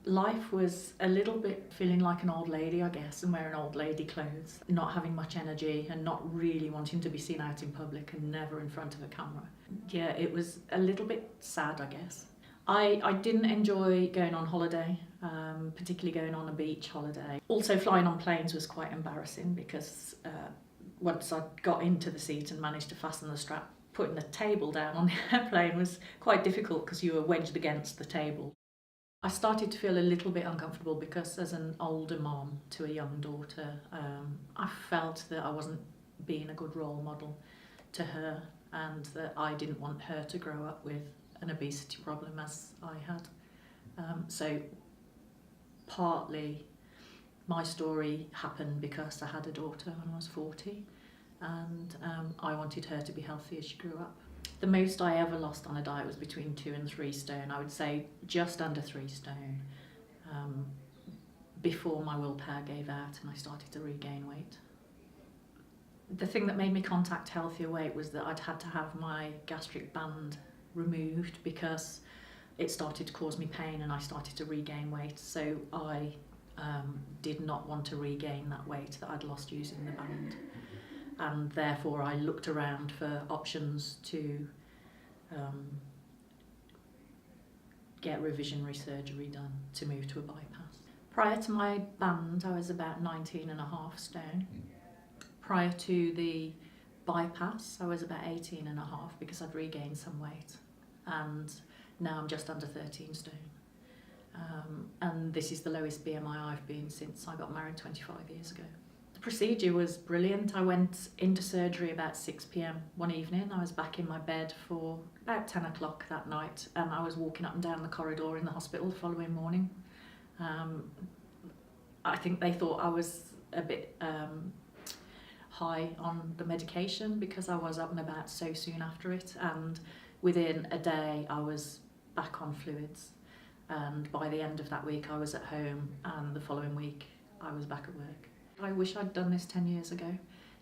Life was a little bit feeling like an old lady, I guess, and wearing old lady clothes, not having much energy and not really wanting to be seen out in public and never in front of a camera. Yeah, it was a little bit sad, I guess. I didn't enjoy going on holiday, particularly going on a beach holiday. Also, flying on planes was quite embarrassing because once I got into the seat and managed to fasten the strap, putting the table down on the airplane was quite difficult because you were wedged against the table. I started to feel a little bit uncomfortable because as an older mom to a young daughter, I felt that I wasn't being a good role model to her and that I didn't want her to grow up with an obesity problem as I had. So partly my story happened because I had a daughter when I was 40 and I wanted her to be healthy as she grew up. The most I ever lost on a diet was between 2 and 3 stone. I would say just under 3 stone before my willpower gave out and I started to regain weight. The thing that made me contact Healthier Weight was that I'd had to have my gastric band removed because it started to cause me pain and I started to regain weight. So I did not want to regain that weight that I'd lost using the band. And therefore I looked around for options to get revisionary surgery done to move to a bypass. Prior to my band, I was about 19.5 stone. Prior to the bypass, I was about 18.5 because I'd regained some weight. And now I'm just under 13 stone. And this is the lowest BMI I've been since I got married 25 years ago. The procedure was brilliant. I went into surgery about 6 p.m. one evening. I was back in my bed for about 10 o'clock that night and I was walking up and down the corridor in the hospital the following morning. I think they thought I was a bit high on the medication because I was up and about so soon after it, and within a day I was back on fluids, and by the end of that week I was at home and the following week I was back at work. I wish I'd done this 10 years ago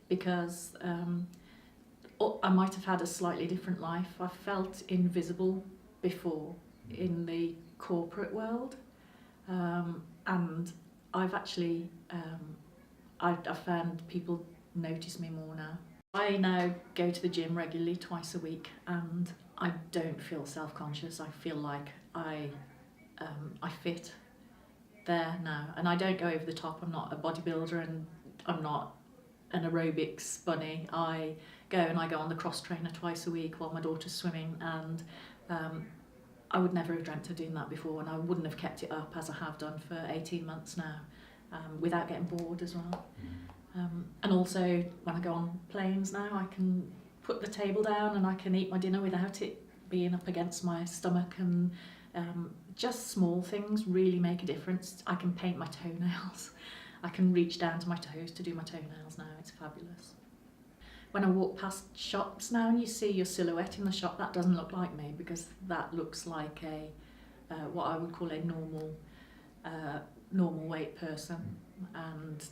because I might have had a slightly different life. I felt invisible before in the corporate world, and I've actually I've found people notice me more now. I now go to the gym regularly twice a week and I don't feel self-conscious. I feel like I fit there now, and I don't go over the top. I'm not a bodybuilder and I'm not an aerobics bunny. I go on the cross trainer twice a week while my daughter's swimming, and I would never have dreamt of doing that before, and I wouldn't have kept it up as I have done for 18 months now without getting bored as well. And also when I go on planes now, I can put the table down and I can eat my dinner without it being up against my stomach, and just small things really make a difference. I can paint my toenails. I can reach down to my toes to do my toenails now. It's fabulous. When I walk past shops now and you see your silhouette in the shop, that doesn't look like me because that looks like a what I would call a normal weight person, and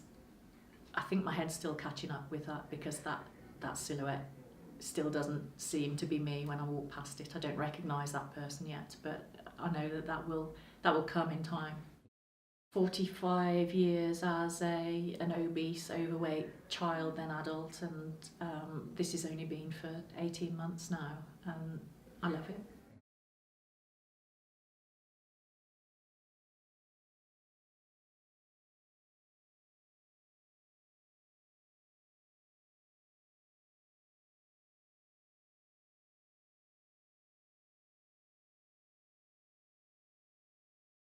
I think my head's still catching up with that because that silhouette still doesn't seem to be me when I walk past it. I don't recognise that person yet, but I know that will come in time. 45 years as an obese, overweight child, then adult, and this has only been for 18 months now, and I love it.